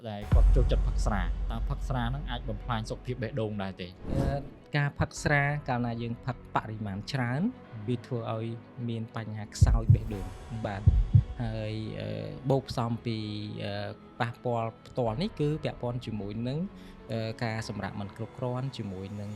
ដែលគាត់ចូលចិត្តផឹកស្រាតើផឹកស្រាហ្នឹងអាចបំផ្លាញសុខភាពបេះដូងដែរទេការផឹកស្រាកាលណាយើងផឹកបរិមាណច្រើនវាធ្វើឲ្យមានបញ្ហាខ្សោយបេះដូងបាទហើយបូកផ្សំពីប៉ះពាល់ផ្ទាល់នេះគឺពាក់ព័ន្ធជាមួយនឹងការសម្រាកមិនគ្រប់គ្រាន់ជាមួយនឹង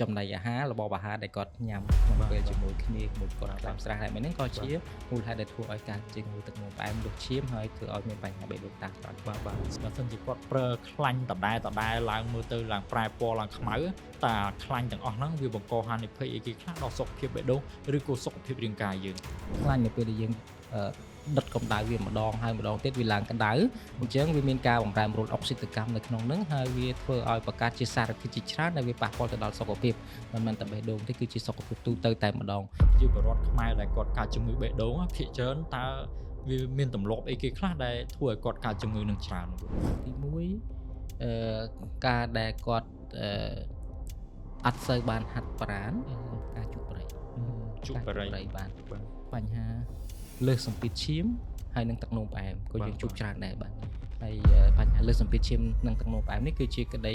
ចំណីអាហាររបបអាហារដែលគាត់ញ៉ាំក្នុងពេលជាមួយគ្នាមួយគាត់ខ្លាំងស្រាស់ហើយហ្នឹងក៏ជាមូលហេតុដែលធ្វើឲ្យការជើងទឹកនោមផ្អែមរសឈាមហើយធ្វើឲ្យមានបញ្ហាបេះដូងតាមក្រោយបាទបើសិនជាគាត់ប្រើខ្លាញ់ដដែលឡើងមើលទៅឡើងប្រែពណ៌ឡើងខ្មៅតើខ្លាញ់ទាំងអស់ហ្នឹងវាបង្កហានិភ័យអីគេខ្លះដល់សុខភាពបេះដូងឬក៏សុខភាពរាងកាយយើងខ្លាញ់នៅពេលដែលយើងដុតកម្ដៅវាម្ដងហើយម្ដងទៀតវាឡើងក្ដៅអញ្ចឹងវាមានការបម្រែបម្រួលអុកស៊ីតកម្មនៅក្នុងហ្នឹងហើយវាធ្វើឲ្យបង្កើតជាសារធាតុជាច្រើនដែលវាប៉ះពាល់ទៅដល់សុខភាពមិនមែនតែបេះដូងទេគឺជាសុខភាពទូទៅតែម្ដងជាបរិវត្តខ្មែរដែលគាត់កើតជំងឺបេះដូងភាគច្រើនតើវាមានទម្លាប់អីគេខ្លះដែលធ្វើឲ្យគាត់កើតជំងឺនឹងច្រើនទី1ការដែលគាត់អត់សូវបានហាត់ប្រាណការជក់ប្រៃបានបញ្ហាលើសសម្ពាធឈាមហើយនិងទឹកនោមផ្អែមក៏យើងជួបច្រើនដែរបាទហើយបញ្ហាលើសសម្ពាធឈាមនិងទឹកនោមផ្អែមនេះគឺជាក្តី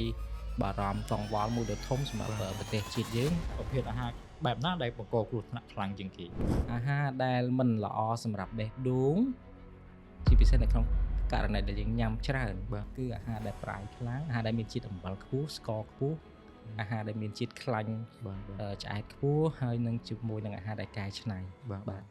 បារម្ភកង្វល់មួយដ៏ធំសម្រាប់ប្រទេសជាតិយើងប្រភេទអាហារបែបណាដែលបង្កគ្រោះថ្នាក់ខ្លាំងជាងគេអាហារដែលមិនល្អសម្រាប់បេះដូងជាពិសេសនៅក្នុងករណីដែលយើងញ៉ាំច្រើនគឺអាហារដែលប្រៃខ្លាំងអាហារដែលមានជាតិអំបិលខ្ពស់ស្ករខ្ពស់អាហារដែលមានជាតិខ្លាញ់ឆ្អែតខ្ពស់ហើយនឹងជាមួយនឹងអាហារដែលកែច្នៃបាទ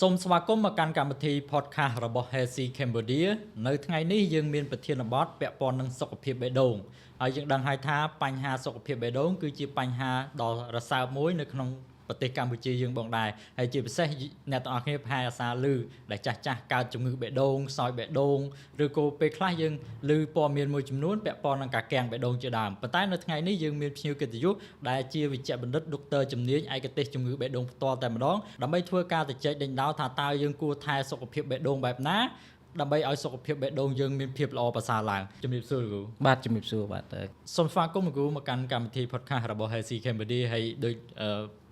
សូមស្វាគមន៍មកកាន់កម្មវិធី podcast របស់ Healthy Cambodia នៅថ្ងៃនេះយើងមានប្រធានបទពាក់ព័ន្ធនឹងសុខភាពបេះដូងហើយយើងដឹងហើយថាបញ្ហាសុខភាពបេះដូងគឺជាបញ្ហាដ៏រសើបមួយនៅក្នុងប្រទេសកម្ពុជាយើងបងដែរហើយជាពិសេសអ្នកទាំងអស់គ្នាប្រហែលអាសាឮដែលចាស់កើតជំងឺបេះដូងខ្សោយបេះដូងឬក៏ពេលខ្លះយើងឮព័ត៌មានមួយចំនួនពាក់ព័ន្ធនឹងការកាំងបេះដូងជាដើមប៉ុន្តែនៅថ្ងៃនេះយើងមានភ្ញៀវកិត្តិយសដែលជាវេជ្ជបណ្ឌិតដុកទ័រជំនាញឯកទេសជំងឺបេះដូងផ្ទាល់តែម្ដងដើម្បីធ្វើការជជែកដេញដោលថាតើយើងគួរថែសុខភាពបេះដូងបែបណាដើម្បីឲ្យសុខភាពបេះដូងយើងមានភាពល្អប្រសើរឡើងជំរាបសួរលោកគ្រូបាទជំរាបសួរបាទសូមស្វាគមន៍លោកគ្រូមកកាន់កម្មវិធី podcast របស់ Healthy Cambodia ហើយដូច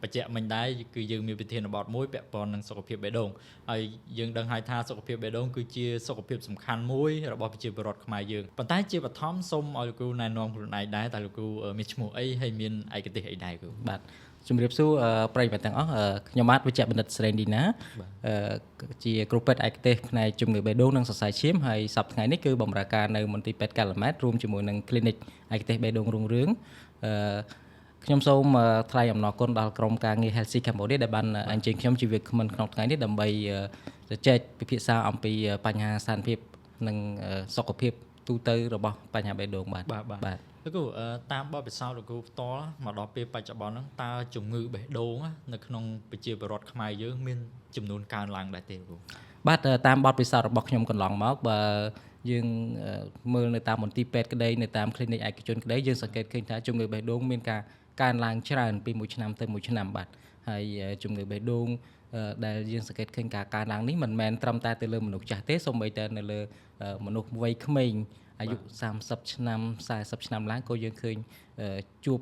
បញ្ជាក់មិញដែរគឺយើងមានវិធានបទមួយពាក់ព័ន្ធនឹងសុខភាពបេះដូងហើយយើងដឹងហើយថាសុខភាពបេះដូងគឺជាសុខភាពសំខាន់មួយរបស់ប្រជាពលរដ្ឋខ្មែរយើងប៉ុន្តែជាបឋមសូមឲ្យលោកគ្រូណែនាំខ្លួនឯងដែរតើលោកគ្រូមានឈ្មោះអីហើយមានឯកទេសអីដែរគ្រូបាទជំរាបសួរប្រិយមិត្តទាំងអស់ខ្ញុំបាទវិជ្ជបណ្ឌិតសេរីឌីណាជាគ្រូពេទ្យឯកទេសផ្នែកជំងឺបេះដូងនិងសរសៃឈាមហើយសប្តាហ៍ថ្ងៃនេះគឺបម្រើការនៅមន្ទីរពេទ្យកាល់ម៉ែតរួមជាមួយនឹង clinic ឯកទេសបេះដូងរុងរឿងខ្ញុំសូមថ្លែងអំណរគុណដល់ក្រុមការងារ Healthy Cambodia ដែលបានអញ្ជើញខ្ញុំជាវាគ្មិនក្នុងថ្ងៃនេះដើម្បីជជែកពិភាក្សាអំពីបញ្ហាស្ថានភាពនិងសុខភាពទូទៅរបស់បញ្ហាបេះដូងបាទលោកគ្រូតាមបទពិសោធន៍លោកគ្រូផ្ទាល់មកដល់ពេលបច្ចុប្បន្នហ្នឹងតើជំងឺបេះដូងនៅក្នុងប្រជាពលរដ្ឋខ្មែរយើងមានចំនួនកើនឡើងដែរទេលោកគ្រូបាទតាមបទពិសោធន៍របស់ខ្ញុំកន្លងមកបើយើងមើលនៅតាមមន្ទីរពេទ្យក្តីនៅតាម clinic ឯកជនក្តីយើងសង្កេតឃើញថាជំងឺបេះដូងមានការកើនឡើងច្រើនពីមួយឆ្នាំទៅមួយឆ្នាំបាទហើយជំងឺបេះដូងដែលយើងសង្កេតឃើញការកើនឡើងនេះមិនមែនត្រឹមតែទៅលើមនុស្សចាស់ទេសូម្បីតែនៅលើមនុស្សវ័យក្មេងអាយុ30ឆ្នាំ40ឆ្នាំឡើងក៏យើងឃើញជួប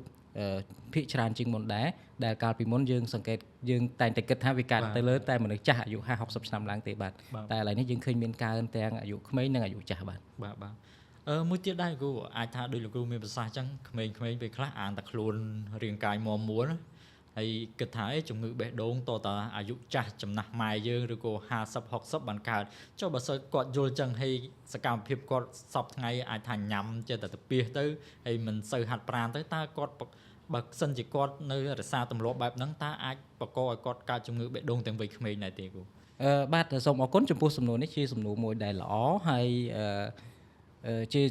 ភាគច្រើនជាងមុនដែរដែលកាលពីមុនយើងសង្កេតយើងតែងតែគិតថាវាកើតទៅលើតែមនុស្សចាស់អាយុ50 60ឆ្នាំឡើងទេបាទតែឥឡូវនេះយើងឃើញមានកើនទាំងអាយុក្មេងនិងអាយុចាស់បាទមួយទៀតដែរគ្រូអាចថាដោយលោកគ្រូមានប្រសាសន៍អញ្ចឹងក្មេងៗពេលខ្លះអានតែខ្លួនរាងកាយមាំមួនហើយគិតថាជំងឺបេះដូងតើអាយុចាស់ចំណាស់ម៉ែយើងឬក៏50 60បានកើតចុះបើសិនគាត់យល់ចឹងហើយសកម្មភាពគាត់សពថ្ងៃអាចថាញ៉ាំចេះតែទៅពីសទៅហើយមិនសូវហាត់ប្រាណទៅតើគាត់បើសិនជាគាត់នៅរក្សាទម្លាប់បែបហ្នឹងតើអាចបង្កឲ្យគាត់កើតជំងឺបេះដូងទាំងវ័យក្មេងដែរទេគ្រូបាទសូមអរគុណចំពោះសំណួរនេះជាសំណួរមួយដែលល្អហើយជា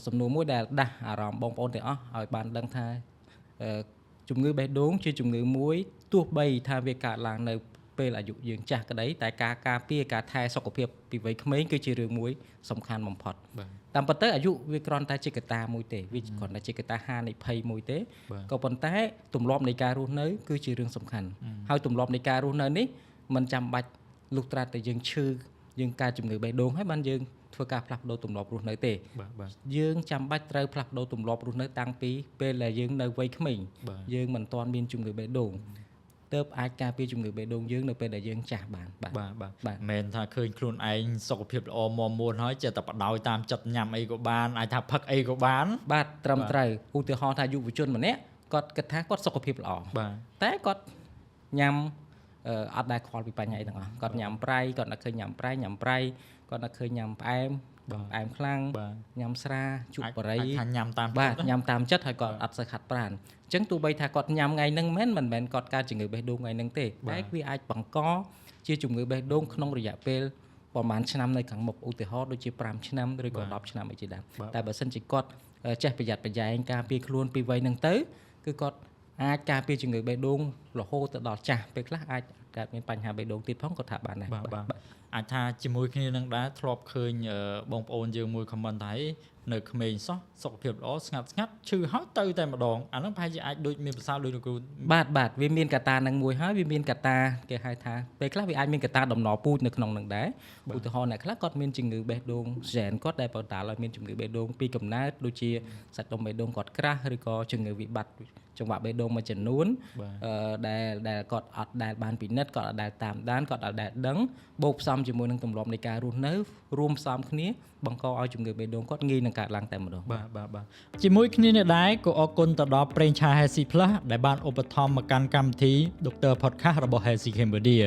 សំណួរមួយដែលដាស់អារម្មណ៍បងប្អូនទាំងអស់ឲ្យបានដឹងថាជំងឺបេះដូងជាជំងឺមួយទោះបីថាវាកើតឡើងនៅពេលអាយុយើងចាស់ក្តីតែការការពារការថែសុខភាពពីវ័យក្មេងគឺជារឿងមួយសំខាន់បំផុតតាមពិតទៅអាយុវាគ្រាន់តែជាកត្តាមួយទេវាគ្រាន់តែជាកត្តាហានិភ័យមួយទេក៏ប៉ុន្តែទម្លាប់នៃការរស់នៅគឺជារឿងសំខាន់ហើយទម្លាប់នៃការរស់នៅនេះមិនចាំបាច់លុះត្រាតែយើងឈឺយើងកើតជំងឺបេះដូងហើយបានយើងធ្វើការផ្លាស់ប្ដូរទម្លាប់រស់នៅទេយើងចាំបាច់ត្រូវផ្លាស់ប្ដូរទម្លាប់រស់នៅតាំងពីពេលដែលយើងនៅវ័យក្មេងយើងមិនទាន់មានជំងឺបេះដូង ទើបអាចការពារជំងឺបេះដូងយើងនៅពេលដែលយើងចាស់បានបាទ បាទមែនថាឃើញខ្លួនឯងសុខភាពល្អមាំមួនហើយចេះតែបដោយតាមចិត្តញ៉ាំអីក៏បានអាចថាផឹកអីក៏បាន បាទត្រឹមត្រូវឧទាហរណ៍ថាយុវជនម្នាក់គាត់គិតថាគាត់សុខភាពល្អ បាទ តែគាត់ញ៉ាំអត់ដែលខ្វល់ពីបញ្ហាអីទាំងអស់គាត់ញ៉ាំប្រៃគាត់នឹកឃើញញ៉ាំប្រៃគាត់នឹកឃើញញ៉ាំផ្អែមផ្អែមខ្លាំងញ៉ាំស្រាជក់បរិយ អាចថាញ៉ាំតាម បាទញ៉ាំតាមចិត្តហើយគាត់អត់សូវខាត់ប្រានអញ្ចឹងទោះបីថាគាត់ញ៉ាំថ្ងៃហ្នឹងមិនមែនគាត់កើតជំងឺបេះដូងថ្ងៃហ្នឹងទេតែវាអាចបង្កជាជំងឺបេះដូងក្នុងរយៈពេលប្រហែលឆ្នាំនៅខាងមុខឧទាហរណ៍ដូចជា5ឆ្នាំឬក៏10ឆ្នាំអីជាដើមតែបើសិនជាគាត់ចេះប្រយ័ត្នប្រយែងការពារខ្លួនពីវ័យហ្នឹងទៅគឺគាត់អាចការពារជំងឺបេះដូងរហូតទៅដល់ចាស់ពេលខ្លះអាចកើតមានបញ្ហាបេះដូងទៀតផងក៏ថាបានដែរ បាទអាចថាជាមួយគ្នានឹងដែរធ្លាប់ឃើញបងប្អូនយើងមួយខមមិនថានៅក្មេងសោះសុខភាពល្អស្ងាត់ឈឺហើយទៅតែម្ដងអាហ្នឹងប្រហែលជាអាចដូចមានប្រសើរដូចលោកគ្រូបាទវាមានកត្តានឹងមួយហើយវាមានកត្តាគេហៅថាពេលខ្លះវាអាចមានកត្តាដំណពូជនៅក្នុងនឹងដែរឧទាហរណ៍អ្នកខ្លះគាត់មានជំងឺបេះដូងហ្សែនគាត់ដែលបណ្ដាលឲ្យមានជំងឺបេះដូងពីកំណើតដូចជាសាច់ដុំបេះដូងគាត់ក្រាស់ឬក៏ជំងឺវិបត្តិចង្វាក់បេះដូងមួយចំនួនដែលគាត់អត់ដែលបានពិនិត្យគាត់អត់ដែលតាមដានគាត់អត់ដែលដឹងបូកផ្សំជាមួយនឹងទម្លាប់នៃការរស់នៅរួមផ្សំគ្នាបង្កឲ្យជំងឺបេះដូងគាត់ងាយនឹងកើតឡើងតែម្ដងបាទជាមួយគ្នានេះដែរក៏អរគុណទៅដល់ប្រេងឆា Healthy Plus ដែលបានឧបត្ថម្ភមកកាន់កម្មវិធី Dr. Podcast របស់ Healthy Cambodia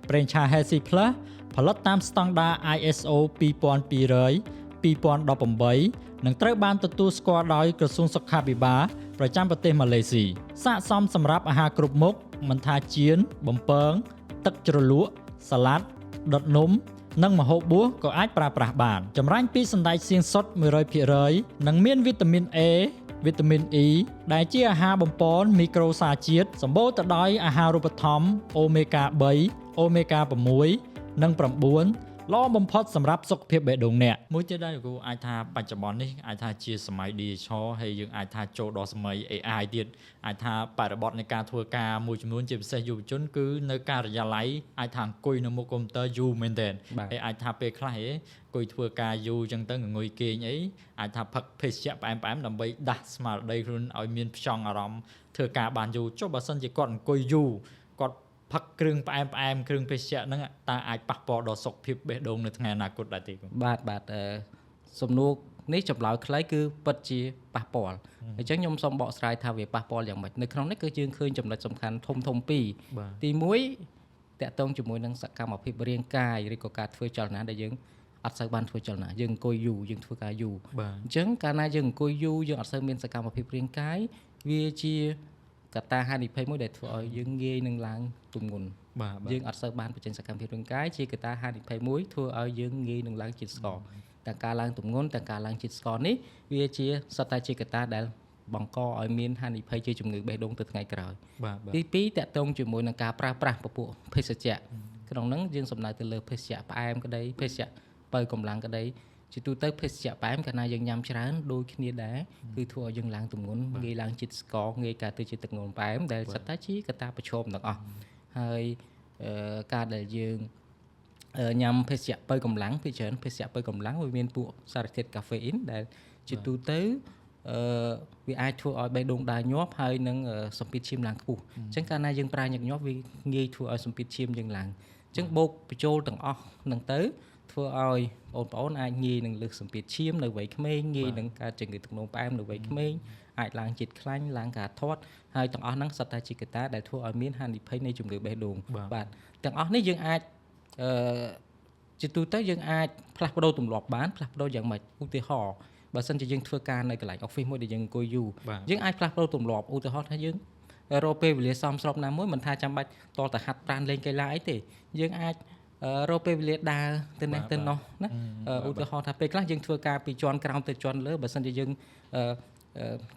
ប្រេងឆា Healthy Plus ផលិតតាមស្តង់ដារ ISO 2200-2018 និងត្រូវបានទទួលស្គាល់ដោយក្រសួងសុខាភិបាលប្រចាំប្រទេសម៉ាឡេស៊ីស័ក្តិសមសម្រាប់អាហារគ្រប់មុខមិនថាចៀនបំពងទឹកជ្រលក់សាឡាត់ដុតនំនិងម្ហូបបួសក៏អាចប្រើប្រាស់បានចម្រាញ់ពីសណ្តែកសៀងសុទ្ធ 100% និងមានវីតាមីន A វីតាមីន E ដែលជាអាហារបំប៉នមីក្រូសារជាតិសម្បូរទៅដោយអាហារូបត្ថម្ភ Omega 3 Omega 6 និង 9ល្អបំផុតសម្រាប់សុខភាពបេះដូងអ្នកមួយទៀតដែរគ្រូអាចថាបច្ចុប្បន្ននេះអាចថាជាសម័យ digital ហើយយើងអាចថាចូលដល់សម័យ AI ទៀតអាចថាបរិបទនៃការធ្វើការមួយចំនួនជាពិសេសយុវជនគឺនៅការិយាល័យអាចថាអង្គុយនៅមុខកុំព្យូទ័រយូរមែនទែនហើយអាចថាពេលខ្លះអង្គុយធ្វើការយូរអញ្ចឹងទៅងុយគេងអីអាចថាផឹកភេសជ្ជៈផ្អែមដើម្បីដាស់ស្មារតីខ្លួនឲ្យមានផ្ចង់អារម្មណ៍ធ្វើការបានយូរចុះបើសិនជាគាត់អង្គុយយូរគាត់ផឹកគ្រឿងផ្អែមគ្រឿងភេសជ្ជៈហ្នឹងតើអាចប៉ះពាល់ដល់សុខភាពបេះដូងនៅថ្ងៃអនាគតដែរទេបាទសំណួរនេះចម្លើយខ្លីគឺពិតជាប៉ះពាល់អញ្ចឹងខ្ញុំសូមបកស្រាយថាវាប៉ះពាល់យ៉ាងម៉េចនៅក្នុងនេះគឺយើងឃើញចំណុចសំខាន់ធំពីរទី1តកតងជាមួយនឹងសកម្មភាពរាងកាយឬក៏ការធ្វើចលនាដែលយើងអត់សូវបានធ្វើចលនាយើងអង្គុយយូរយើងធ្វើការយូរអញ្ចឹងកាលណាយើងអង្គុយយូរយើងអត់សូវមានសកម្មភាពរាងកាយវាជាកត្តាហានិភ័យមួយដែលធ្វើឲ្យយើងងាយនឹងឡើងទម្ងន់យើងអត់សូវបានបញ្ចេញសកម្មភាពរាងកាយជាកត្តាហានិភ័យមួយធ្វើឲ្យយើងងាយនឹងឡើងជាតិស្ករទាំងការឡើងទម្ងន់ទាំងការឡើងជាតិស្ករនេះវាជាសត្វតែជាកត្តាដែលបង្កឲ្យមានហានិភ័យជាជំងឺបេះដូងទៅថ្ងៃក្រោយទី2តកតងជាមួយនឹងការប្រើប្រាស់ពពួកភេសជ្ជៈក្នុងហ្នឹងយើងសំដៅទៅលើភេសជ្ជៈផ្អែមក្តីភេសជ្ជៈបើកម្លាំងក្តីជាទូទៅភេសជ្ជៈផ្អែមកាលណាយើងញ៉ាំច្រើនដូចគ្នាដែរគឺធ្វើឲ្យយើងឡើងទម្ងន់ងាយឡើងជាតិស្ករងាយកើតទៅជាទឹកនោមផ្អែមដែលសិតតែជាកត្តាប្រឈមទាំងអស់ហើយការដែលយើងញ៉ាំភេសជ្ជៈបើកម្លាំងពីច្រើនភេសជ្ជៈបើកម្លាំងវាមានពួកសារធាតុកាហ្វេអ៊ីនដែលជាទូទៅវាអាចធ្វើឲ្យបេះដូងដើរញាប់ហើយនឹងសម្ពាធឈាមឡើងខ្ពស់អញ្ចឹងកាលណាយើងប្រើញឹកញាប់វាងាយធ្វើឲ្យសម្ពាធឈាមយើងឡើងអញ្ចឹងបូកបញ្ចូលទាំងអស់នឹងទៅធ្វើឲ្យបងប្អូនអាចងាយនឹងលើសសម្ពាធឈាមនៅវ័យក្មេងងាយនឹងកើតជំងឺទឹកនោមផ្អែមនៅវ័យក្មេងអាចឡើងជាតិខ្លាញ់ឡើងការធាត់ហើយទាំងអស់ហ្នឹងសុទ្ធតែជាកត្តាដែលធ្វើឲ្យមានហានិភ័យនៃជំងឺបេះដូងបាទទាំងអស់នេះយើងអាចជាទូទៅយើងអាចផ្លាស់ប្ដូរទម្លាប់បានផ្លាស់ប្ដូរយ៉ាងម៉េចឧទាហរណ៍បើសិនជាយើងធ្វើការនៅកន្លែង office មួយដែលយើងអង្គុយយូរយើងអាចផ្លាស់ប្ដូរទម្លាប់ឧទាហរណ៍ថាយើងរកពេលវេលាសមស្របណាមួយមិនថាចាំបាច់តតែហាត់ប្រាណលេងកីឡាអីទេយើងអាចរកពេលវេលាដើរទៅនេះទៅនោះណាឧទាហរណ៍ថាពេលខ្លះយើងធ្វើការពីជាន់ក្រោមទៅជាន់លើបើសិនជាយើង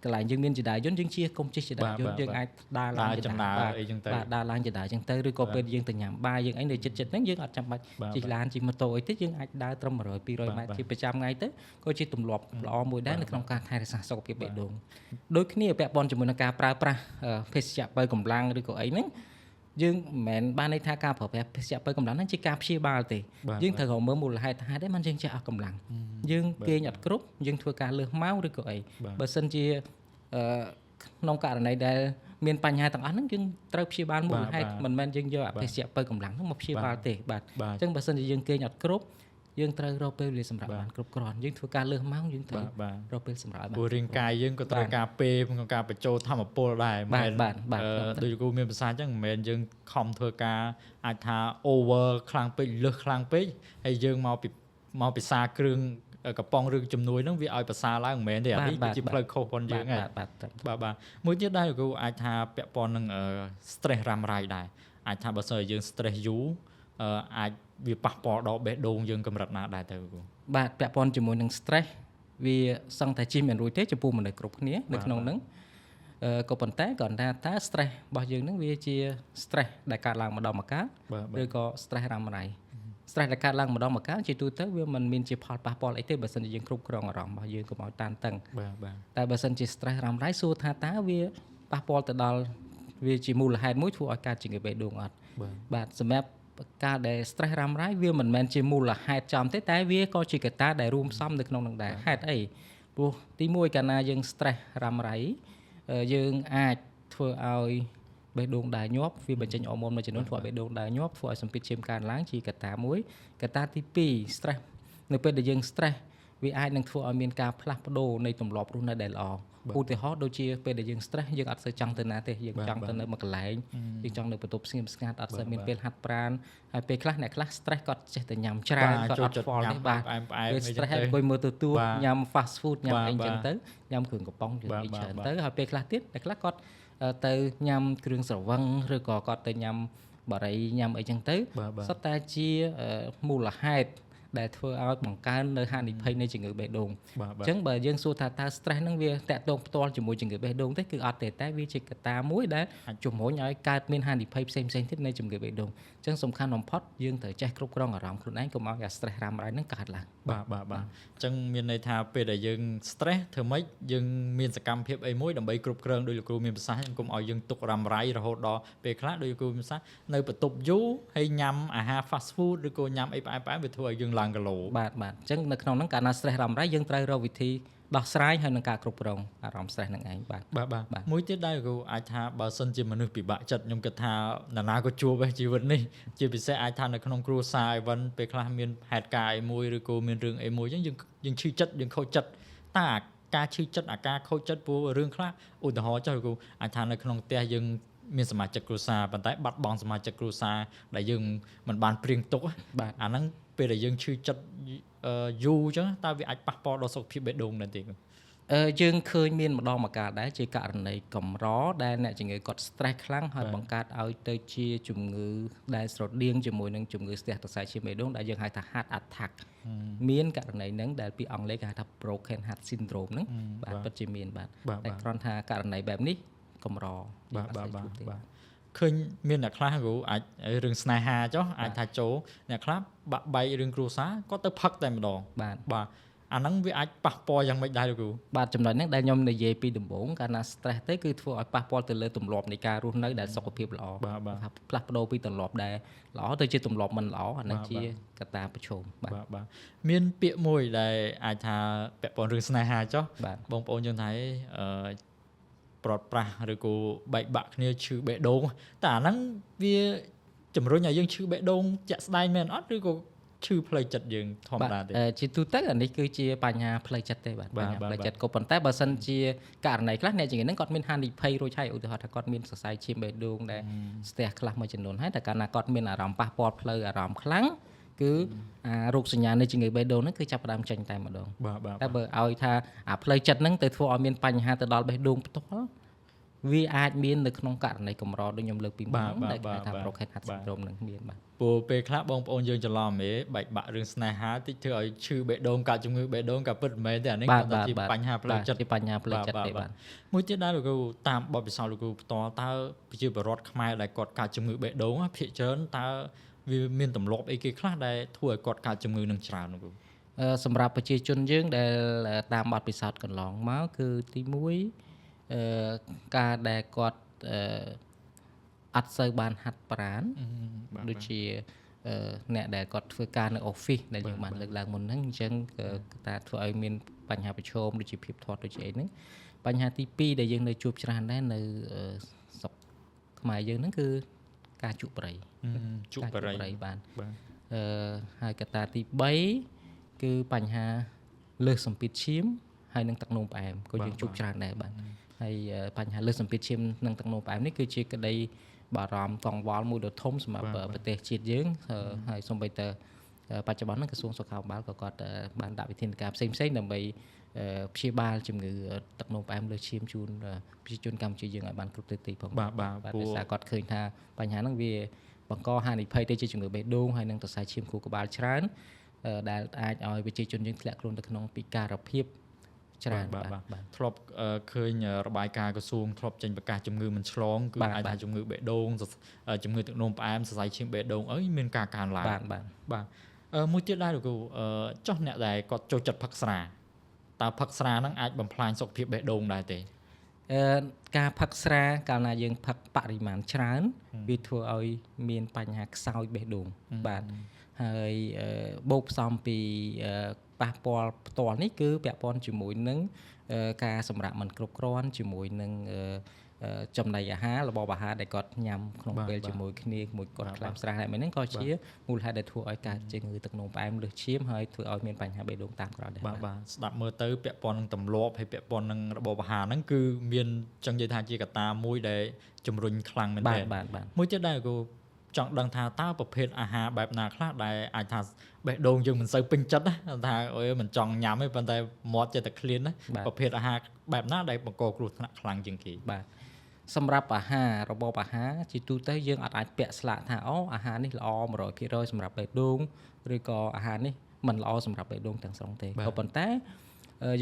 កន្លែងយើងមានចដាយយន្តយើងជិះកុំជិះចដាយយន្តយើងអាចដើរឡើងចដាយអីចឹងទៅបាទដើរឡើងចដាយចឹងទៅឬក៏ពេលយើងទៅញ៉ាំបាយយើងអីនៅចិត្តហ្នឹងយើងអត់ចាំបាច់ជិះឡានជិះម៉ូតូអីទេយើងអាចដើរត្រឹម100 200ម៉ែត្រជាប្រចាំថ្ងៃទៅក៏ជាទម្លាប់ល្អមួយដែរនៅក្នុងការថែរក្សាសុខភាពបេះដូងដូចគ្នាពាក់ព័ន្ធជាមួយនឹងការប្រើប្រាស់ភេសជ្ជៈបើកម្លាំងឬក៏អីហ្នឹងយើងមិនមែនបានន័យថាការប្រើប្រាស់ភេសជ្ជៈបើកម្លាំងហ្នឹងជាការព្យាបាលទេយើងត្រូវរកមើលមូលហេតុថាហេតុអីបានយើងចេះអស់កម្លាំងយើងគេងអត់គ្រប់យើងធ្វើការលើសម៉ោងឬក៏អីបើសិនជាក្នុងករណីដែល មានបញ្ហាទាំងអស់ហ្នឹងយើងត្រូវព្យាបាលមូលហេតុ បាទ មិនមែនយើងយកអ បាទ ភេសជ្ជៈបើកម្លាំងហ្នឹងមកព្យាបាលទេបាទ បាទ អញ្ចឹងបើសិនជាយើងគេងអត់គ្រប់យើងត្រូវរកពេលវេលាសម្រាប់ បាទ បានគ្រប់គ្រាន់យើងធ្វើការលើសម៉ោងយើងត្រូវ បាទ រកពេលសម្រាប់ឲ្យបាន ព្រោះរាងកាយយើងក៏ត្រូវការពេលក្នុងការបញ្ចូលធម្មពលដែរ បាទ មិន បាទបាទ ដូចគ្រូមានប្រសាសន៍អញ្ចឹងមិនមែនយើងខំធ្វើការអាចថា over ខ្លាំងពេកលើសខ្លាំងពេកហើយយើងមកពិសាគ្រឿងកំប៉ុងរឿងជំនួយហ្នឹងវាឲ្យប្រសើរឡើងមិនមែនទេអានេះគឺជាផ្លូវខុសរបស់យើងហ្នឹង បាទ បាទមួយទៀតដែរគ្រូអាចថាពាក់ព័ន្ធនឹង stress រ៉ាំរ៉ៃដែរអាចថាបើសិនជាយើង stress យូរអាចវាប៉ះពាល់ដល់បេះដូងយើងកម្រិតណាដែរទៅគ្រូ បាទពាក់ព័ន្ធជាមួយនឹង stress វាសឹងតែជិះមិនរួចទេចំពោះមនុស្សគ្រប់គ្នានៅក្នុងហ្នឹងក៏ប៉ុន្តែគ្រាន់តែតើ stress របស់យើងហ្នឹងវាជា stress ដែលកើតឡើងម្ដងម្កាល បាទ ឬក៏ stress រ៉ាំរ៉ៃ stress ដែលកើតឡើងម្ដងម្កាលជាទូទៅវាមិនមានជាផលប៉ះពាល់អីទេបើសិនជាយើងគ្រប់គ្រងអារម្មណ៍របស់យើងកុំឲ្យតានតឹង បាទ តែបើសិនជា stress រ៉ាំរ៉ៃសួរថាតើវាប៉ះពាល់ទៅដល់វាជាមូលហេតុមួយធ្វើឲ្យកើតជំងឺបេះដូងអត់ បាទសម្រាប់ការដែល stress រ៉ាំរ៉ៃវាមិនមែនជាមូលហេតុចំទេតែវាក៏ជាកត្តាដែលរួមផ្សំនៅក្នុងនឹងដែរហេតុអីព្រោះទី1កាលណាយើង stress រ៉ាំរ៉ៃយើងអាចធ្វើឲ្យបេះដូងដើរញាប់វាបញ្ចេញហូម៉ូនមួយចំនួនធ្វើឲ្យបេះដូងដើរញាប់ធ្វើឲ្យសម្ពាធឈាមកើនឡើងជាកត្តាមួយកត្តាទី2 stress នៅពេលដែលយើង stress វាអាចនឹងធ្វើឲ្យមានការផ្លាស់ប្ដូរនៃទម្លាប់រស់នៅដែលល្អឧទាហរណ៍ដូចជាពេលដែលយើង stress យើងអត់សូវចង់ទៅណាទេយើងចង់ទៅនៅមួយកន្លែងយើងចង់នៅបន្ទប់ស្ងៀមស្ងាត់អត់សូវមានពេលហាត់ប្រាណហើយពេលខ្លះអ្នកខ្លះ stress គាត់ចេះតែញ៉ាំច្រើនគាត់អត់ខ្វល់ទេបាទពេល stress ហើយអង្គុយមើលទូរទស្សន៍ញ៉ាំ fast food ញ៉ាំអីចឹងទៅញ៉ាំគ្រឿងកំប៉ុងយើងច្រើនទៅហើយពេលខ្លះទៀតអ្នកខ្លះគាត់ទៅញ៉ាំគ្រឿងស្រវឹងឬក៏គាត់ទៅញ៉ាំបារីញ៉ាំអីចឹងទៅសុទ្ធតែជាមូលហេតុដែលធ្វើឲ្យបង្កើននៅហានិភ័យនៃជំងឺបេះដូងអញ្ចឹងបើយើងសួរថាតើ stress ហ្នឹងវាតាក់ទងផ្ទាល់ជាមួយជំងឺបេះដូងទេគឺអត់ទេតែវាជាកត្តាមួយដែលជំរុញឲ្យកើតមានហានិភ័យផ្សេងៗទៀតនៃជំងឺបេះដូងអញ្ចឹងសំខាន់បំផុតយើងត្រូវចេះគ្រប់គ្រងអារម្មណ៍ខ្លួនឯងកុំឲ្យអា stress រ៉ាំរ៉ៃហ្នឹងកើតឡើងបាទអញ្ចឹងមានន័យថាពេលដែលយើង stress ធ្វើម៉េចយើងមានសកម្មភាពអីមួយដើម្បីគ្រប់គ្រងដោយលោកគ្រូមានប្រសាសន៍កុំឲ្យយើងទុករ៉ាំរ៉ៃរហូតដល់ពេលខ្លះដោយលោកគ្រូមានប្រសាសន៍នៅបន្ទប់យូរហើយញ៉ាំអាហារ fast food ឬក៏ញ៉ាំអីផ្អែមៗវាធ្វើឲ្យយើងឡើងគីឡូបាទអញ្ចឹងនៅក្នុងហ្នឹងកាលណា stress រ៉ាំរ៉ៃយើងត្រូវរកវិធីដោះស្រាយហើយនឹងការគ្រប់គ្រងអារម្មណ៍ stress ហ្នឹងឯងបាទមួយទៀតដែរគ្រូអាចថាបើសិនជាមនុស្សពិបាកចិត្តខ្ញុំគិតថានរណាក៏ជួបដែរជីវិតនេះជាពិសេសអាចថានៅក្នុងគ្រួសារអីវិញពេលខ្លះមានហេតុការណ៍អីមួយឬក៏មានរឿងអីមួយអញ្ចឹងយើងឈឺចិត្តយើងខូចចិត្តតើការឈឺចិត្តអាការខូចចិត្តព្រោះរឿងខ្លះឧទាហរណ៍ចុះគ្រូអាចថានៅក្នុងផ្ទះយើងមានសមាជិកគ្រួសារប៉ុន្តែបាត់បង់សមាជិកគ្រួសារដែលយើងមិនបានព្រៀងទុកអាហ្នឹងពេលដែលយើងឈឺចិត្តយូរអញ្ចឹងតើវាអាចប៉ះពាល់ដល់សុខភាពបេះដូងដែរទេយើងឃើញមានម្ដងម្កាលដែរជាករណីកម្រដែលអ្នកជំងឺគាត់ stress ខ្លាំងហើយបង្កើតឲ្យទៅជាជំងឺដែលស្រដៀងជាមួយនឹងជំងឺស្ទះសរសៃឈាមបេះដូងដែលយើងហៅថា heart attack មានករណីហ្នឹងដែលពីអង់គ្លេសគេហៅថា broken heart syndrome ហ្នឹងបាទពិតជាមានបាទតែគ្រាន់ថាករណីបែបនេះកម្របាទឃើញមានអ្នកខ្លះគ្រូអាចរឿងស្នេហាចុះអាចថាចូលអ្នកខ្លះបាក់បែករឿងគ្រួសារគាត់ទៅផឹកតែម្ដងបាទអាហ្នឹងវាអាចប៉ះពាល់យ៉ាងម៉េចដែរលោកគ្រូបាទចំណុចហ្នឹងដែលខ្ញុំនិយាយពីដំបូងកាលណា stress ទៅគឺធ្វើឲ្យប៉ះពាល់ទៅលើទម្លាប់នៃការរស់នៅដែលសុខភាពល្អផ្លាស់ប្ដូរពីទម្លាប់ដែលល្អទៅជាទម្លាប់មិនល្អអាហ្នឹងជាកត្តាប្រឈមបាទមានពាក្យមួយដែលអាចថាពាក់ព័ន្ធរឿងស្នេហាចុះបងប្អូនយើងថាប្រត់ប្រាស់ឬក៏បែកបាក់គ្នាឈឺបេះដូងតែអាហ្នឹងវាជំរុញឲ្យយើងឈឺបេះដូងជាក់ស្ដែងមែនអត់ឬក៏ឈឺផ្លូវចិត្តយើងធម្មតាទេជាទូទៅអានេះគឺជាបញ្ហាផ្លូវចិត្តទេបាទបញ្ហាផ្លូវចិត្តក៏ប៉ុន្តែបើសិនជាករណីខ្លះអ្នកជំងឺហ្នឹងគាត់មានហានិភ័យរួចហើយឧទាហរណ៍ថាគាត់មានសរសៃឈាមបេះដូងដែលស្ទះខ្លះមួយចំនួនហើយតែកាលណាគាត់មានអារម្មណ៍ប៉ះពាល់ផ្លូវអារម្មណ៍ខ្លាំងគឺរោគសញ្ញានៃជំងឺបេះដូងហ្នឹងគឺចាប់ផ្ដើមចេញតែម្ដងតែបើឲ្យថាផ្លូវចិត្តហ្នឹងទៅធ្វើឲ្យមានបញ្ហាទៅដល់បេះដូងផ្ទាល់វាអាចមាននៅក្នុងករណីកម្រដូចខ្ញុំលើកពីមុនដែលគេថា broken heart syndrome នឹងមានបាទព្រោះពេលខ្លះបងប្អូនយើងច្រឡំហ៎បែកបាក់រឿងស្នេហាតិចធ្វើឲ្យឈឺបេះដូងកើតជំងឺបេះដូងក៏ពិតមិនមែនទេអានេះគាត់ជាបញ្ហាផ្លូវចិត្តជាបញ្ហាផ្លូវចិត្តទេបាទមួយទៀតដែរលោកគ្រូតាមបទពិសោធន៍លោកគ្រូផ្ទាល់តើប្រជាពលរដ្ឋខ្មែរដែលគាត់កើតជំងឺបេះដូងភាគច្រើនតើវាមានទម្លាប់អីគេខ្លះដែលធ្វើឲ្យគាត់កើតជំងឺនឹងច្រើនលោកគ្រូសម្រាប់ប្រជាជនយើងដែលតាមបទពិសោធន៍កន្លងមកគឺទី1ការដែលគាត់អត់សូវបានហាត់ប្រាណដូចជាអ្នកដែលគាត់ធ្វើការនៅ office ដែលយើងបានលើកឡើងមុនហ្នឹងអញ្ចឹងតែធ្វើឲ្យមានបញ្ហាប្រឈមដូចជាភាពធាត់ដូចជាអីហ្នឹងបញ្ហាទី2ដែលយើងនៅជួបច្រើនដែរនៅ ខ្មែរយើងហ្នឹងគឺការជក់ប្រៃ ជក់បរិយ បាន បាទ ហើយកត្តាទី3គឺបញ្ហាលើសសម្ពាធឈាមហើយនិងទឹកនោមផ្អែមក៏យើងជួបច្រើនដែរបាទហើយបញ្ហាលើសសម្ពាធឈាមនិងទឹកនោមផ្អែមនេះគឺជាក្តីបារម្ភកង្វល់មួយដ៏ធំសម្រាប់ប្រទេសជាតិយើងហើយសូម្បីតែបច្ចុប្បន្នហ្នឹងក្រសួងសុខាភិបាលក៏គាត់បានដាក់វិធានការផ្សេងៗដើម្បីព្យាបាលជំងឺទឹកនោមផ្អែមលើសឈាមជូនប្រជាជនកម្ពុជាយើងឲ្យបានគ្រប់ទិសទីផង បាទ ដោយសារគាត់ឃើញថាបញ្ហាហ្នឹងវាបង្កហានិភ័យទៅជាជំងឺបេះដូងហើយនិងសរសៃឈាមខួរក្បាលច្រើនដែលអាចឲ្យប្រជាជនយើងធ្លាក់ខ្លួនទៅក្នុងពិការភាពច្រើន បាទធ្លាប់ឃើញរបាយការណ៍ក្រសួងធ្លាប់ចេញប្រកាសជំងឺមិនឆ្លងគឺអាចថាជំងឺបេះដូងជំងឺទឹកនោមផ្អែមសរសៃឈាមបេះដូងអីមានការកើនឡើងបាទមួយទៀតដែរលោកគ្រូចុះអ្នកដែលគាត់ចូលចិត្តផឹកស្រាតើផឹកស្រាហ្នឹងអាចបំផ្លាញសុខភាពបេះដូងដែរទេ ការផឹកស្រាកាលណាយើងផឹកបរិមាណច្រើនវាធ្វើឲ្យមានបញ្ហាខ្សោយបេះដូងបាទហើយបូកផ្សំពីប៉ះពាល់ផ្ទាល់នេះគឺពាក់ព័ន្ធជាមួយនឹងការសម្រាកមិនគ្រប់គ្រាន់ជាមួយនឹងចំណីអាហាររបបអាហារដែលគាត់ញ៉ាំក្នុងពេលជាមួយគ្នាមួយគាត់ខ្លាំងស្រាហើយហ្នឹងក៏ជាមូលហេតុដែលធ្វើឲ្យកើតជំងឺទឹកនោមផ្អែមលើសឈាមហើយធ្វើឲ្យមានបញ្ហាបេះដូងតាមក្រោយដែរបាទស្ដាប់មើលទៅពាក់ព័ន្ធនឹងទម្លាប់ហើយពាក់ព័ន្ធនឹងរបបអាហារហ្នឹងគឺមានចឹងនិយាយថាជាកត្តាមួយដែលជំរុញខ្លាំងមែនទែនមួយទៀតដែរគូចង់ដឹងថាតើប្រភេទអាហារបែបណាខ្លះដែលអាចថាបេះដូងយើងមិនសូវពេញចិត្តណាថាអើយមិនចង់ញ៉ាំទេប៉ុន្តែមាត់ចិត្តតែឃ្លានណាប្រភេទអាហារបែបណាដែលបង្កគ្រោះថ្នាក់ខ្លាំងជាងគេបាទសម្រាប់អាហាររបបអាហារជាទូទៅយើងអាចពាក់ស្លាកថាអូអាហារនេះល្អ 100% សម្រាប់បេះដូងឬក៏អាហារនេះមិនល្អសម្រាប់បេះដូងទាំងស្រុងទេក៏ប៉ុន្តែ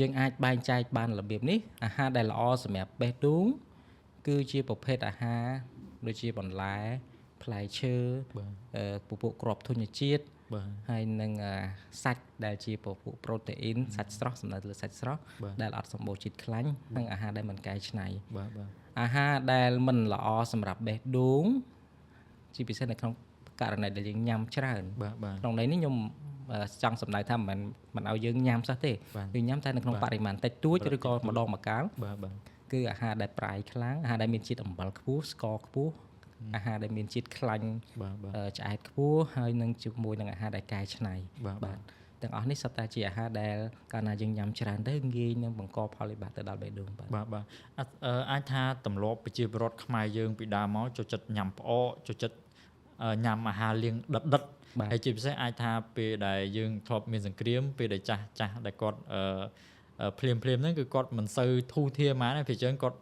យើងអាចបែងចែកបានរបៀបនេះអាហារដែលល្អសម្រាប់បេះដូងគឺជាប្រភេទអាហារដូចជាបន្លែផ្លែឈើពពួកគ្រាប់ធញ្ញជាតិហើយនឹងសាច់ដែលជាពពួកប្រូតេអ៊ីនសាច់ស្រស់សំដៅលើសាច់ស្រស់ដែលអត់សម្បូរជាតិខ្លាញ់និងអាហារដែលមិនកែច្នៃអាហារដែលមិនល្អសម្រាប់បេះដូងជាពិសេសនៅក្នុងករណីដែលយើងញ៉ាំច្រើនក្នុងន័យនេះខ្ញុំចង់សម្ដៅថាមិនឲ្យយើងញ៉ាំសោះទេគឺញ៉ាំតែនៅក្នុងបរិមាណតិចតួចឬក៏ម្ដងម្កាលគឺអាហារដែលប្រៃខ្លាំងអាហារដែលមានជាតិអំបិលខ្ពស់ស្ករខ្ពស់អាហារដែលមានជាតិខ្លាញ់ឆ្អែតខ្ពស់ហើយនឹងជាមួយនឹងអាហារដែលកែច្នៃបាទទាំងអស់នេះសុទ្ធតែជាអាហារដែលកាលណាយើងញ៉ាំច្រើនទៅងាយនឹងបង្កផលវិបាកទៅដល់បេះដូងបាទអាចថាទម្លាប់ប្រជាពលរដ្ឋខ្មែរយើងពីដើមមកចូលចិត្តញ៉ាំផ្អកចូលចិត្តញ៉ាំអាហារលាងដិតហើយជាពិសេសអាចថាពេលដែលយើងធ្លាប់មានសង្គ្រាមពេលដែលចាស់ដែលគាត់ភ្លាមហ្នឹងគឺគាត់មិនសូវធូរធារម៉ានទេព្រោះចឹងគាត់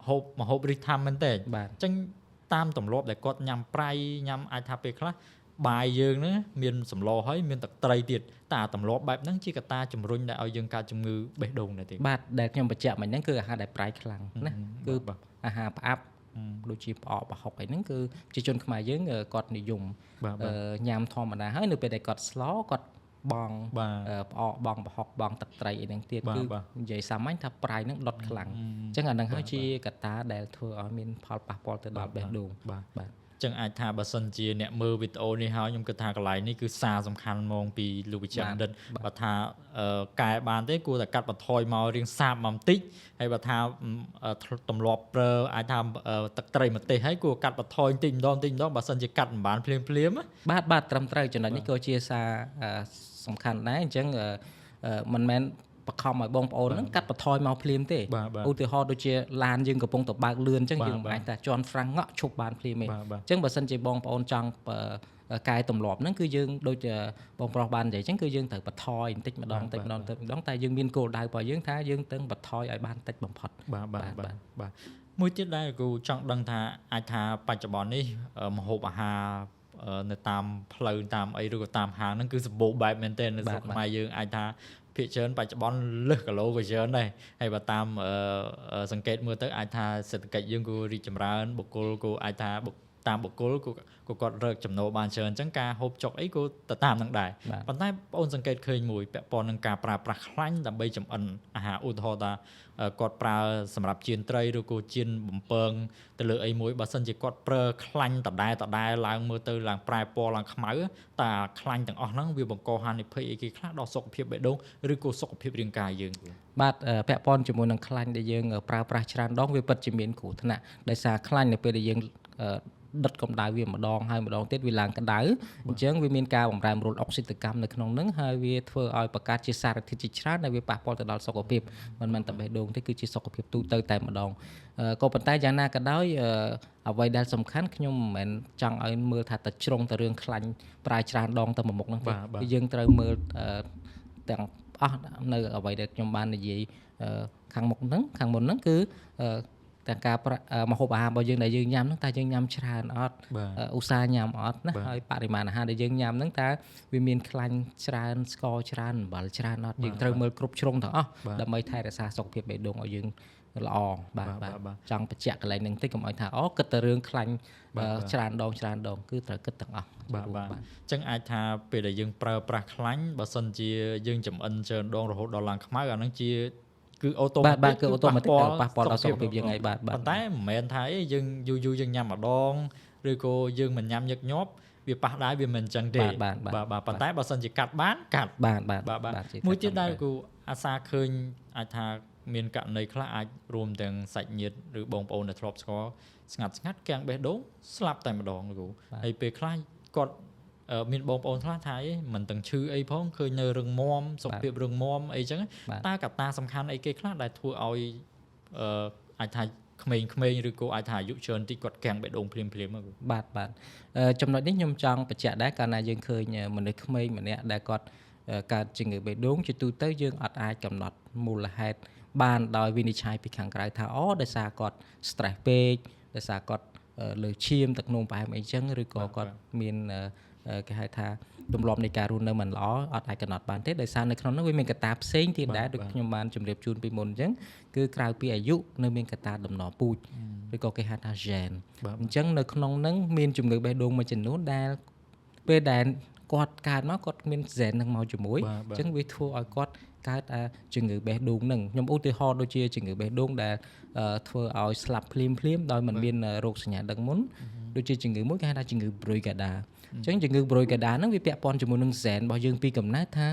ហូបម្ហូបរិះថាំមែនទេអញ្ចឹងតាមទម្លាប់ដែលគាត់ញ៉ាំប្រៃញ៉ាំអាចថាពេលខ្លះបាយយើងហ្នឹងមានសម្លហើយមានទឹកត្រីទៀតតែទម្លាប់បែបហ្នឹងជាកត្តាជំរុញដែលឲ្យយើងកើតជំងឺបេះដូងដែរទេបាទដែលខ្ញុំបញ្ជាក់មិញហ្នឹងគឺអាហារដែលប្រៃខ្លាំងណាគឺអាហារផ្អាប់ដូចជាផ្អកប្រហុកអីហ្នឹងគឺប្រជាជនខ្មែរយើងគាត់និយមញ៉ាំធម្មតាហើយនៅពេលដែលគាត់ស្លគាត់បងផ្អកបងប្រហុកបងទឹកត្រីអីហ្នឹងទៀតគឺនិយាយសាមញ្ញថាប្រៃហ្នឹងដុតខ្លាំងអញ្ចឹងអាហ្នឹងហើយជាកត្តាដែលធ្វើឲ្យមានផលប៉ះពាល់ទៅដល់បេះដូងបាទចឹងអាចថាបើសិនជាអ្នកមើលវីដេអូនេះហើយខ្ញុំគិតថាកន្លែងនេះគឺសារសំខាន់ហ្មងពីលោកវិជ្ជាបណ្ឌិតបើថាកែបានទេគួរតែកាត់បន្ថយមករៀងសាបមកបន្តិចហើយបើថាទម្លាប់ប្រើអាចថាទឹកត្រីម្ទេសហើយគួរកាត់បន្ថយបន្តិចម្ដងបើសិនជាកាត់មិនបានភ្លាមបាទត្រឹមត្រូវចំណុចនេះក៏ជាសារសំខាន់ដែរអញ្ចឹងមិនមែនបខំឲ្យបងប្អូនហ្នឹងកាត់បន្ថយមកភ្លាមទេឧទាហរណ៍ដូចជាឡានយើងកំពុងតែបើកលឿនអញ្ចឹងយើងមិនអាចថាជន់ហ្វ្រាំងងក់ឈប់បានភ្លាមទេអញ្ចឹងបើសិនជាបងប្អូនចង់កែទម្លាប់ហ្នឹងគឺយើងដូចបងប្រុសបាននិយាយអញ្ចឹងគឺយើងត្រូវបន្ថយបន្តិចម្ដងតែយើងមានគោលដៅរបស់យើងថាយើងត្រូវបន្ថយឲ្យបានតិចបំផុតបាទមួយទៀតដែរគូចង់ដឹងថាអាចថាបច្ចុប្បន្ននេះម្ហូបអាហារនៅតាមផ្លូវតាមអីឬក៏តាមហាងហ្នឹងគឺសម្បូរបែបមែនទែននៅស្រុកខ្មែរយើងអាចថាភាគច្រើនបច្ចុប្បន្នលើសគីឡូក៏ច្រើនដែរហើយបើតាមសង្កេតមើលទៅអាចថាសេដ្ឋកិច្ចយើងក៏រីកចម្រើនបុគ្គលក៏អាចថាតាមបុគ្គលក៏គាត់រកចំណូលបានច្រើនអញ្ចឹងការហូបចុកអីក៏ទៅតាមនឹងដែរប៉ុន្តែបងអូនសង្កេតឃើញមួយពាក់ព័ន្ធនឹងការប្រើប្រាស់ខ្លាញ់ដើម្បីចម្អិនអាហារឧទាហរណ៍ថាគាត់ប្រើសម្រាប់ចៀនត្រីឬក៏ចៀនបំពងទៅលើអីមួយបើសិនជាគាត់ប្រើខ្លាញ់ដដែលឡើងមើលទៅឡើងប្រែពណ៌ឡើងខ្មៅតែខ្លាញ់ទាំងអស់ហ្នឹងវាបង្កហានិភ័យអីគេខ្លះដល់សុខភាពបេះដូងឬក៏សុខភាពរាងកាយយើងបាទពាក់ព័ន្ធជាមួយនឹងខ្លាញ់ដែលយើងប្រើប្រាស់ច្រើនដងវាពិតជាមានគ្រោះថ្នាក់ដោយសារខ្លាញ់នៅពេលដែលយើង ដុតកម្ដៅវាម្ដងហើយម្ដងទៀតវាឡើងក្ដៅអញ្ចឹងវាមានការបំរែបំរួលអុកស៊ីតកម្មនៅក្នុងហ្នឹងហើយវាធ្វើឲ្យបង្កើតជាសារធាតុជាច្រើនដែលវាប៉ះពាល់ទៅដល់សុខភាពមិនមែនតែបេះដូងទេគឺជាសុខភាពទូទៅតែម្ដងក៏ប៉ុន្តែយ៉ាងណាក៏ដោយអ្វីដែលសំខាន់ខ្ញុំមិនមែនចង់ឲ្យមើលថាតែជ្រុងតែរឿងខ្លាញ់ប្រាយច្រើនដងទៅមុខហ្នឹងទេយើងត្រូវមើលទាំងអស់នៅអ្វីដែលខ្ញុំបាននិយាយខាងមុនហ្នឹងគឺតែការម្ហូបអាហាររបស់យើងដែលយើងញ៉ាំហ្នឹងតើយើងញ៉ាំច្រើនអត់ឧស្សាហ៍ញ៉ាំអត់ណាហើយបរិមាណអាហារដែលយើងញ៉ាំហ្នឹងតើវាមានខ្លាញ់ច្រើនស្ករច្រើនអំបិលច្រើនអត់យើងត្រូវមើលគ្រប់ជ្រុងទាំងអស់ដើម្បីថែរក្សាសុខភាពបេះដូងឲ្យយើងល្អបាទចង់បញ្ជាក់កន្លែងហ្នឹងតិចកុំឲ្យថាគិតតែរឿងខ្លាញ់ច្រើនដងគឺត្រូវគិតទាំងអស់បាទអញ្ចឹងអាចថាពេលដែលយើងប្រើប្រាស់ខ្លាញ់បើសិនជាយើងចំអិនច្រើនដងរហូតដល់ឡើងខ្មៅអាហ្នឹងជាគឺអូតូម៉ាទិកគឺអូតូម៉ាទិកប៉ះពាល់ដល់សុខភាពយើងហើយបាទប៉ុន្តែមិនមែនថាយើងយូរយើងញ៉ាំម្ដងឬក៏យើងមិនញ៉ាំញឹកញាប់វាប៉ះដែរវាមិនអញ្ចឹងទេបាទប៉ុន្តែបើសិនជាកាត់បានកាត់បាទមួយទៀតដែរគូអាសាឃើញអាចថាមានករណីខ្លះអាចរួមទាំងសាច់ញាតិឬបងប្អូនដែលធ្លាប់ស្គាល់ស្ងាត់កាំងបេះដូងស្លាប់តែម្ដងគូហើយពេលខ្លះគាត់មានបងប្អូនខ្លះថាមិនទាំងឈឺអីផងឃើញនៅរឹងមាំសុខភាពរឹងមាំអីចឹងតើកត្តាសំខាន់អីគេខ្លះដែលធ្វើឲ្យអាចថាក្មេងៗឬក៏អាចថាអាយុច្រើនតិចគាត់កាំងបេះដូងភ្លាមបាទចំណុចនេះខ្ញុំចង់បញ្ជាក់ដែរកាលណាយើងឃើញមនុស្សក្មេងម្នាក់ដែលគាត់កើតជំងឺបេះដូងជាទូទៅយើងអត់អាចកំណត់មូលហេតុបានដោយវិនិច្ឆ័យពីខាងក្រៅថាដោយសារគាត់ stress ពេកដោយសារគាត់លើឈាមទឹកនោមផ្អែមអីចឹងឬក៏គាត់មានគេហៅថាទម្លាប់នៃការរស់នៅមិនល្អអត់អាចកំណត់បានទេដោយសារនៅក្នុងនោះវាមានកត្តាផ្សេងទៀតដែរដូចខ្ញុំបានជម្រាបជូនពីមុនអញ្ចឹងគឺក្រៅពីអាយុនៅមានកត្តាដំណពូជឬក៏គេហៅថា gene អញ្ចឹងនៅក្នុងនោះមានជំងឺបេះដូងមួយចំនួនដែលពេលដែលគាត់កើតមកគាត់មាន gene នឹងមកជាមួយអញ្ចឹងវាធ្វើឲ្យគាត់កើតជំងឺបេះដូងនឹងខ្ញុំឧទាហរណ៍ដូចជាជំងឺបេះដូងដែលធ្វើឲ្យស្លាប់ភ្លាមដោយមិនមានរោគសញ្ញាដឹងមុនដូចជាជំងឺមួយគេហៅថាជំងឺ Brugada អញ្ចឹងជំងឺ Brugada ហ្នឹងវាពាក់ព័ន្ធជាមួយនឹង gene របស់យើងពីកំណើតថា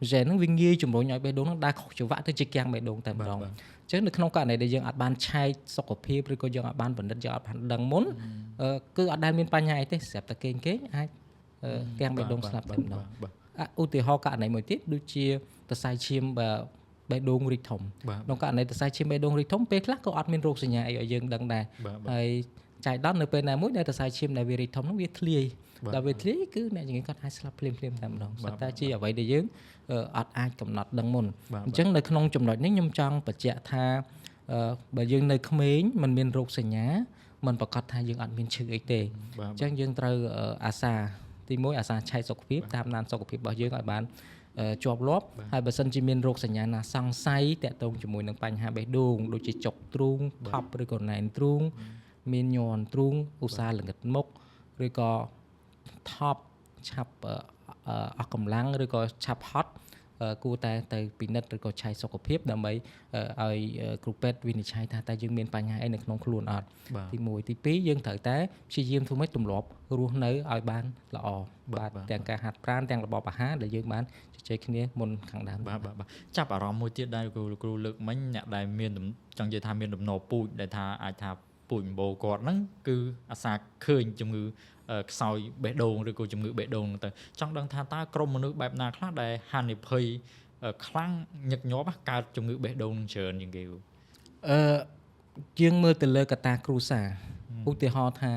gene ហ្នឹងវាងាយជំរុញឲ្យបេះដូងហ្នឹងដើរខុសច្រវាក់ទៅជាកាំងបេះដូងតែម្ដងអញ្ចឹងនៅក្នុងករណីដែលយើងអត់បានឆែកសុខភាពឬក៏យើងអត់បានបណ្ឌិតយើងអត់បានដឹងមុនគឺអត់ដែលមានបញ្ហាអីទេស្រាប់តែគេអាចកាំងបេះដូងស្លាប់តែម្ដងឧទាហរណ៍ករណីមួយទៀតដូចជាសរសៃឈាមបេះដូងរីកធំក្នុងករណីសរសៃឈាមបេះដូងរីកធំពេលខ្លះក៏អត់មានរោគសញ្ញាអីឲ្យយើងដឹងដែរហើយចៃដន្យនៅពេលណាមួយដែលសរសៃឈាមដែលវារីកធំនោះវាធ្លាយដល់វាធ្លាយគឺអ្នកជំងឺគាត់អាចស្លាប់ភ្លាមតែម្ដងប៉ុន្តែជាអ្វីដែលយើងអត់អាចកំណត់ដឹងមុនអញ្ចឹងនៅក្នុងចំណុចនេះខ្ញុំចង់បញ្ជាក់ថាបើយើងនៅក្មេងមិនមានរោគសញ្ញាមិនប្រកាសថាយើងអត់មានឈឺអីទេអញ្ចឹងយើងត្រូវអាសាទី1អាសាឆែកសុខភាពតាមដានសុខភាពរបស់យើងឲ្យបានជាប់លាប់ហើយបើសិនជាមានរោគសញ្ញាណាសង្ស័យតាក់ទងជាមួយនឹងបញ្ហាបេះដូងដូចជាចុកទ្រូងថប់ឬក៏ណែនទ្រូងមានញ័រទ្រូងឧស្សាហ៍ល្ងិតមុខឬក៏ថប់ឆាប់អស់កម្លាំងឬក៏ឆាប់ហត់គួរតែទៅពិនិត្យឬក៏ឆែកសុខភាពដើម្បីឲ្យគ្រូពេទ្យវិនិច្ឆ័យថាតើយើងមានបញ្ហាអីនៅក្នុងខ្លួនអត់ទី1ទី2យើងត្រូវតែព្យាយាមធ្វើម៉េចទម្លាប់រស់នៅឲ្យបានល្អបាទទាំងការហាត់ប្រាណទាំងរបបអាហារដែលយើងបានជជែកគ្នាមុនខាងដើមបាទចាប់អារម្មណ៍មួយទៀតដែរគ្រូលើកមិញអ្នកដែលមានចង់និយាយថាមានដំណរពូជដែលថាអាចថាពូជម្បូរគាត់ហ្នឹងគឺអាសាឃើញជំងឺខ្សោយបេះដូងឬក៏ជំងឺបេះដូងទៅចង់ដឹងថាតើក្រុមមនុស្សបែបណាខ្លះដែលហានិភ័យខ្លាំងញឹកញាប់កើតជំងឺបេះដូងច្រើនជាងគេយើងមើលទៅលើកត្តាគ្រួសារឧទាហរណ៍ថា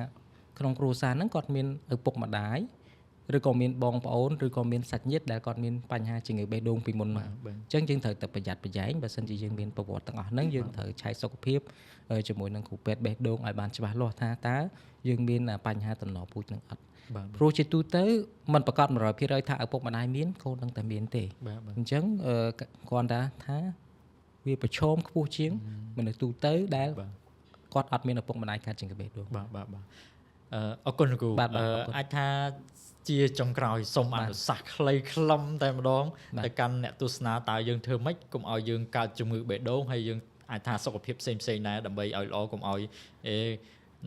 ក្នុងគ្រួសារហ្នឹងគាត់មានឪពុកម្ដាយឬក៏មានបងប្អូនឬក៏មានសាច់ញាតិដែលគាត់មានបញ្ហាជំងឺបេះដូងពីមុនមកអញ្ចឹងយើងត្រូវតែប្រយ័ត្នប្រយែងបើសិនជាយើងមានប្រវត្តិទាំងអស់ហ្នឹងយើងត្រូវឆែកសុខភាពជាមួយនឹងគ្រូពេទ្យបេះដូងឲ្យបានច្បាស់លាស់ថាតើយើងមានបញ្ហាតំណពូជនឹងអត់ព្រោះជាទូទៅมันប្រកាស 100% ថាឪពុកម្ដាយមានកូននឹងតែមានទេអញ្ចឹងគាត់ថាវាប្រឈមខ្ពស់ជាងមនុស្សទូទៅដែលគាត់អត់មានឪពុកម្ដាយកើតជំងឺបេះដូងបាទអរគុណគ្រូអាចថាជាចុងក្រោយសូមអនុសាសន៍ខ្លីខ្លឹមតែម្ដងទៅកាន់អ្នកទស្សនាតើយើងធ្វើម៉េចកុំឲ្យយើងកើតជំងឺបេះដូងហើយយើងអាចថាសុខភាពផ្សេងដែរដើម្បីឲ្យល្អកុំឲ្យ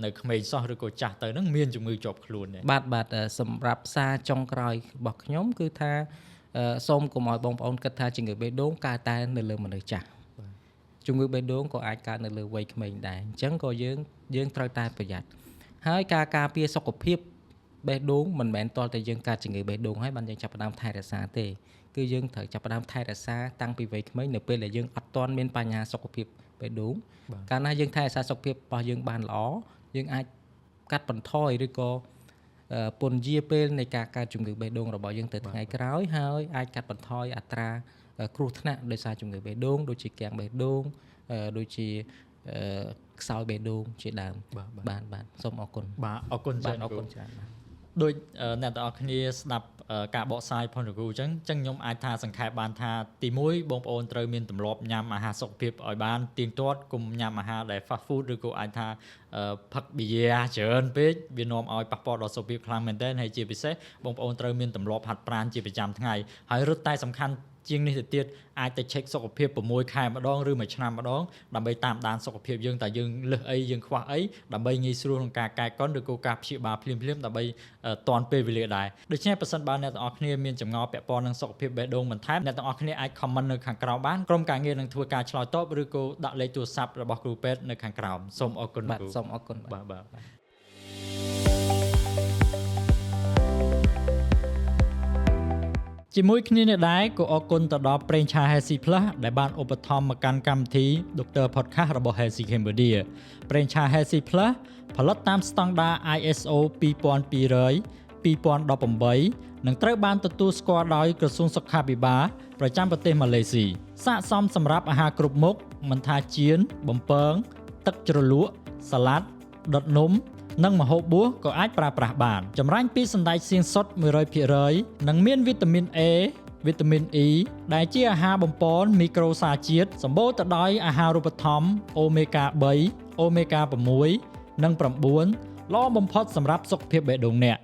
នៅក្មេងសោះឬក៏ចាស់ទៅនឹងមានជំងឺជាប់ខ្លួនបាទសម្រាប់សារចុងក្រោយរបស់ខ្ញុំគឺថាសូមកុំឲ្យបងប្អូនគិតថាជំងឺបេះដូងកើតតែនៅលើមនុស្សចាស់ជំងឺបេះដូងក៏អាចកើតនៅលើវ័យក្មេងដែរអញ្ចឹងក៏យើងត្រូវតែប្រយ័ត្ន ហើយការការពារសុខភាពបេះដូងមិនមែនតលតែយើងកើតជំងឺបេះដូងហើយបានយើងចាប់ផ្ដើមថែរក្សាទេគឺយើងត្រូវចាប់ផ្ដើមថែរក្សាតាំងពីវ័យក្មេងនៅពេលដែលយើងអត់ទាន់មានបញ្ហាសុខភាពបេះដូងកាលណាយើងថែរក្សាសុខភាពរបស់យើងបានល្អយើងអាចកាត់បន្ថយឬក៏ពន្យាពេលនៃការកើតជំងឺបេះដូងរបស់យើងទៅថ្ងៃក្រោយហើយអាចកាត់បន្ថយអត្រាគ្រោះថ្នាក់ដោយសារជំងឺបេះដូងដូចជាគាំងបេះដូងដូចជាខ្សោយបេះដូងជាដើមបាទសូមអរគុណ បាទអរគុណច្រើន អរគុណច្រើន ដូចអ្នកទាំងអស់គ្នាស្ដាប់ការបកស្រាយផងលោកគ្រូអញ្ចឹងខ្ញុំអាចថាសង្ខេបបានថាទី1បងប្អូនត្រូវមានទម្លាប់ញ៉ាំអាហារសុខភាពឲ្យបានទៀងទាត់កុំញ៉ាំអាហារដែល fast food ឬក៏អាចថាផឹកប៊ីយ៉ាច្រើនពេកវានាំឲ្យប៉ះពាល់ដល់សុខភាពខ្លាំងមែនទែនហើយជាពិសេសបងប្អូនត្រូវមានទម្លាប់ហាត់ប្រាណជាប្រចាំថ្ងៃហើយរត់តែសំខាន់ជាងនេះទៅទៀតអាចទៅ check សុខភាព6ខែម្ដងឬមួយឆ្នាំម្ដងដើម្បីតាមដានសុខភាពយើងតើយើងលើសអីយើងខ្វះអីដើម្បីងាយស្រួលក្នុងការកែកុនឬក៏ការព្យាបាលភ្លាមៗដើម្បីទាន់ពេលវេលាដែរដូច្នេះប្រសិនបើអ្នកទាំងអស់គ្នាមានចម្ងល់ពាក់ព័ន្ធនឹងសុខភាពបេះដូងបន្ថែមអ្នកទាំងអស់គ្នាអាច comment នៅខាងក្រោមបានក្រុមការងារនឹងធ្វើការឆ្លើយតបឬក៏ដាក់លេខទូរស័ព្ទរបស់គ្រូពេទ្យនៅខាងក្រោមសូមអរគុណ បាទសូមអរគុណ បាទជាមួយគ្នានេះដែរក៏អរគុណទៅដល់ប្រេងឆា Healthy Plus ដែលបានឧបត្ថម្ភមកកាន់កម្មវិធី Dr. Podcast របស់ Healthy Cambodia ប្រេងឆា Healthy Plus ផលិតតាមស្តង់ដារ ISO 2200 2018 និងត្រូវបានទទួលស្គាល់ដោយក្រសួងសុខាភិបាលប្រចាំប្រទេសម៉ាឡេស៊ីស័ក្តិសមសម្រាប់អាហារគ្រប់មុខមិនថាចៀនបំពងទឹកជ្រលក់សាឡាត់ដុតនំនិងម្ហូបបួសក៏អាចប្រើប្រាស់បានចម្រាញ់ពីសណ្តែកសៀងសុទ្ធ 100% និងមានវីតាមីន A វីតាមីន E ដែលជាអាហារបំប៉នមីក្រូសារជាតិសម្បូរទៅដោយអាហារូបត្ថម្ភ Omega 3 Omega 6 និង 9 ល្អបំផុតសម្រាប់សុខភាពបេះដូងអ្នក